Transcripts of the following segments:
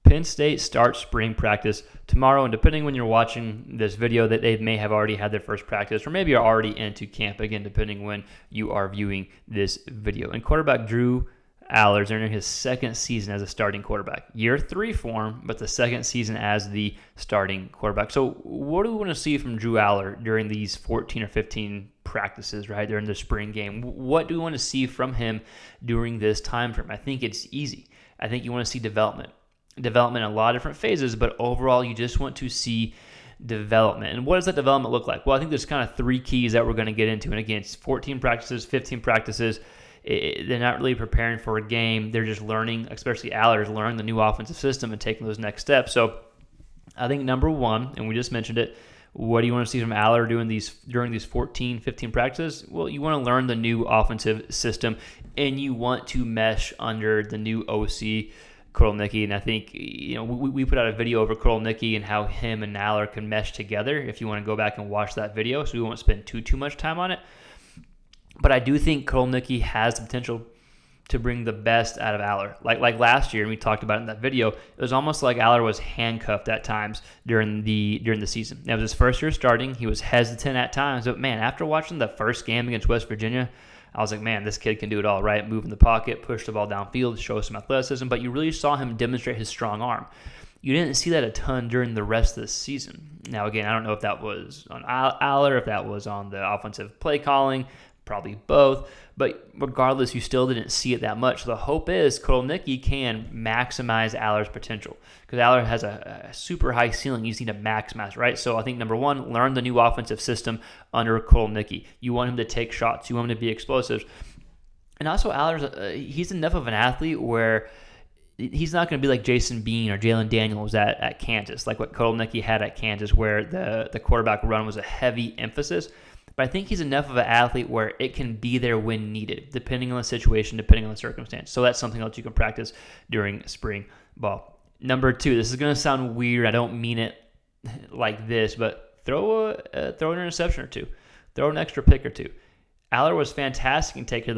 Penn State starts spring practice tomorrow, and depending when you're watching this video, that they may have already had their first practice, or maybe are already into camp, again, depending when you are viewing this video. And quarterback Drew Allar is entering his second season as a starting quarterback. Year 3 for him, but the second season as the starting quarterback. So what do we want to see from Drew Allar during these 14 or 15 practices, right, during the spring game? What do we want to see from him during this time frame? I think it's easy. I think you want to see development in a lot of different phases, but overall you just want to see development. And what does that development look like? Well, I think there's kind of 3 keys that we're going to get into. And again, it's 14 practices, 15 practices. They're not really preparing for a game. They're just learning, especially Allar is learning the new offensive system and taking those next steps. So I think number 1, and we just mentioned it, what do you want to see from Allar during these 14, 15 practices? Well, you want to learn the new offensive system, and you want to mesh under the new OC, Nittany. And I think, we put out a video over Nittany and how him and Allar can mesh together if you want to go back and watch that video. So we won't spend too much time on it. But I do think Nittany has the potential to bring the best out of Allar. Like last year, and we talked about it in that video, it was almost like Allar was handcuffed at times during the season. That was his first year starting. He was hesitant at times. But, man, after watching the first game against West Virginia, I was like, man, this kid can do it all, right? Move in the pocket, push the ball downfield, show some athleticism. But you really saw him demonstrate his strong arm. You didn't see that a ton during the rest of the season. Now, again, I don't know if that was on Allar, if that was on the offensive play calling, probably both. But regardless, you still didn't see it that much. So the hope is Nittany can maximize Allar's potential, because Allar has a super high ceiling. You just need to maximize, right? So I think number 1, learn the new offensive system under Nittany. You want him to take shots. You want him to be explosive. And also Allar's he's enough of an athlete where he's not going to be like Jason Bean or Jalen Daniels at Kansas, like what Nittany had at Kansas, where the quarterback run was a heavy emphasis. But I think he's enough of an athlete where it can be there when needed, depending on the situation, depending on the circumstance. So that's something else you can practice during spring ball. Number 2, this is going to sound weird. I don't mean it like this, but throw an interception or 2. Throw an extra pick or 2. Allar was fantastic in taking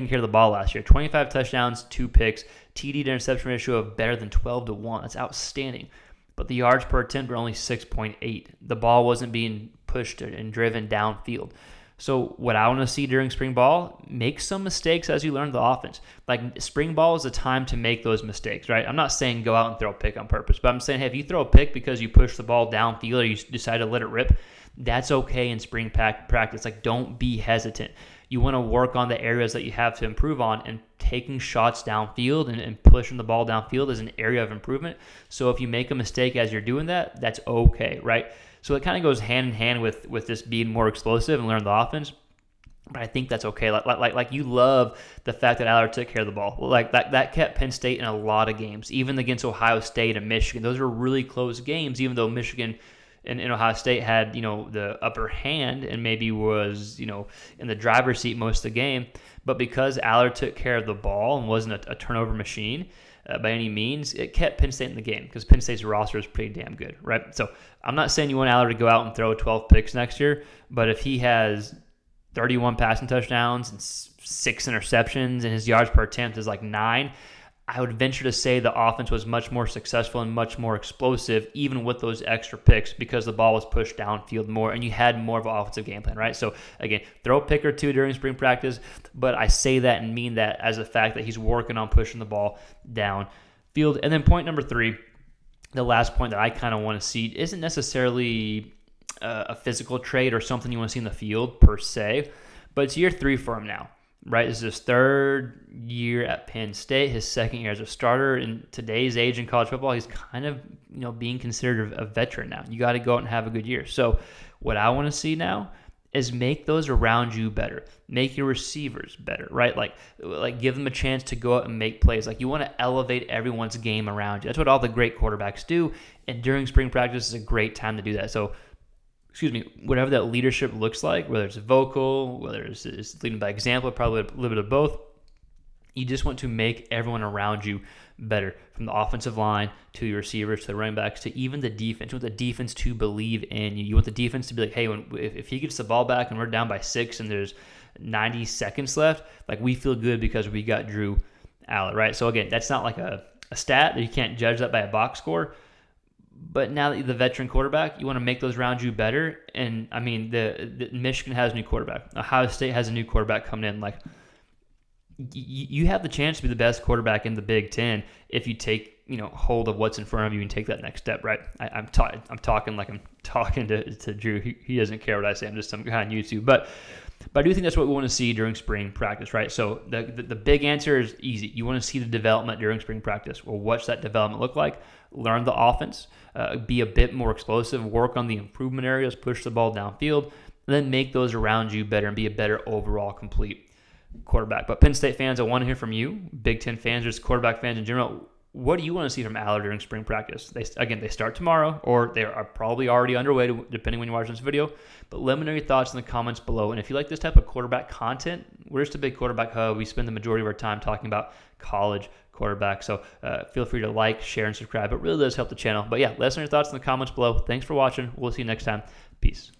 care of the ball last year. 25 touchdowns, 2 picks, TD to interception ratio of better than 12-1. That's outstanding. But the yards per attempt were only 6.8. The ball wasn't being pushed and driven downfield. So what I want to see during spring ball, make some mistakes as you learn the offense. Like, spring ball is the time to make those mistakes, right? I'm not saying go out and throw a pick on purpose, but I'm saying, hey, if you throw a pick because you push the ball downfield or you decide to let it rip, that's okay in spring practice. Like, don't be hesitant. You want to work on the areas that you have to improve on, and taking shots downfield and pushing the ball downfield is an area of improvement. So if you make a mistake as you're doing that, that's okay, right? So it kind of goes hand in hand with this being more explosive and learn the offense. But I think that's okay. Like you love the fact that Allar took care of the ball. Like that kept Penn State in a lot of games, even against Ohio State and Michigan. Those were really close games, even though Michigan and Ohio State had, the upper hand and maybe was, in the driver's seat most of the game. But because Allar took care of the ball and wasn't a turnover machine by any means, it kept Penn State in the game, because Penn State's roster is pretty damn good, right? So I'm not saying you want Allar to go out and throw 12 picks next year, but if he has 31 passing touchdowns and 6 interceptions and his yards per attempt is like 9, I would venture to say the offense was much more successful and much more explosive, even with those extra picks, because the ball was pushed downfield more and you had more of an offensive game plan, right? So, again, throw a pick or 2 during spring practice, but I say that and mean that as the fact that he's working on pushing the ball downfield. And then point number 3, the last point that I kind of want to see, isn't necessarily a physical trait or something you want to see in the field per se, but it's year 3 for him now. Right, this is his 3rd year at Penn State, his 2nd year as a starter. In today's age in college football, he's kind of being considered a veteran now. You got to go out and have a good year. So what I want to see now is make those around you better. Make your receivers better, right? Like give them a chance to go out and make plays. Like, you want to elevate everyone's game around you. That's what all the great quarterbacks do. And during spring practice is a great time to do that. So, whatever that leadership looks like, whether it's vocal, whether it's leading by example, probably a little bit of both, you just want to make everyone around you better, from the offensive line to your receivers to the running backs to even the defense. You want the defense to believe in you. You want the defense to be like, hey, if he gets the ball back and we're down by 6 and there's 90 seconds left, like, we feel good because we got Drew Allar, right? So again, that's not like a a stat that you can't judge that by a box score. But now that you're the veteran quarterback, you want to make those around you better. And I mean, the Michigan has a new quarterback. Ohio State has a new quarterback coming in. Like, you have the chance to be the best quarterback in the Big Ten if you take hold of what's in front of you and take that next step, right? I'm talking like I'm talking to Drew. He doesn't care what I say. I'm just some guy on YouTube, but I do think that's what we want to see during spring practice, right? So the big answer is easy. You want to see the development during spring practice. Well, what's that development look like? Learn the offense, be a bit more explosive, work on the improvement areas, push the ball downfield, and then make those around you better and be a better overall complete quarterback. But Penn State fans, I want to hear from you. Big Ten fans, just quarterback fans in general. What do you want to see from Allar during spring practice? They start tomorrow, or they are probably already underway, depending when you're watching this video. But let me know your thoughts in the comments below. And if you like this type of quarterback content, we're just a big quarterback hub. We spend the majority of our time talking about college quarterback. So feel free to like, share, and subscribe. It really does help the channel. But yeah, let us know your thoughts in the comments below. Thanks for watching. We'll see you next time. Peace.